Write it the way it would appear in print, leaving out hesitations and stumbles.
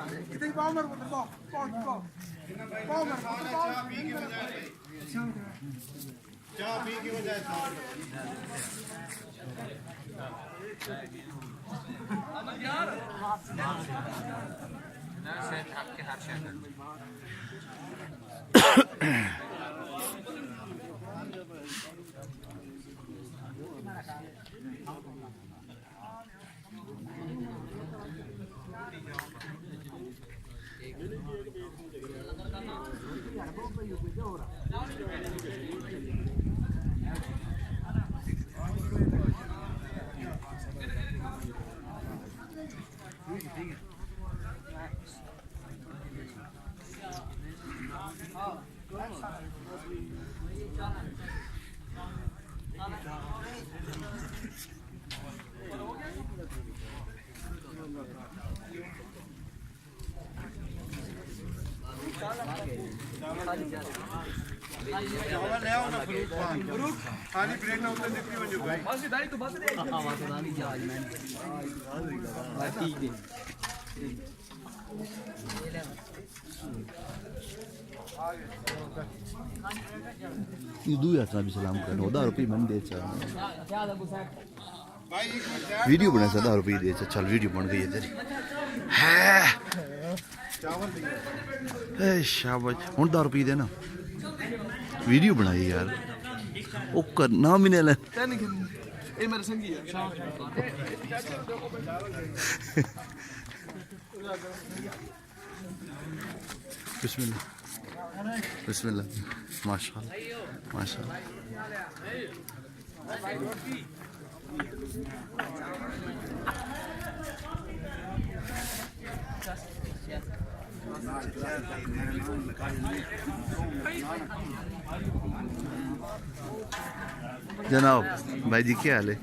कितनी पाव मेरे को पाव पाव पाव मेरे को चाय पी की बजाय चाय पी की बजाय यार ना से आपके हाथ से खाली ब्रेक ना उतर दिखती वजह भाई बस दाई तो बस दे हां बस दानी जहाज में ठीक है दू यात्रा भी सलाम कर 1000 रुपये मन दे वीडियो बना 1000 रुपये दे चल वीडियो बन गई है तेरी ए शाबाश हुन 10 रुपये देना वीडियो बनाई यार ओ कर नाम ही नहीं ले ए मेरे संगी है बिस्मिल्लाह बिस्मिल्लाह माशाल्लाह माशाल्लाह जनाब भाई जी क्या हाल है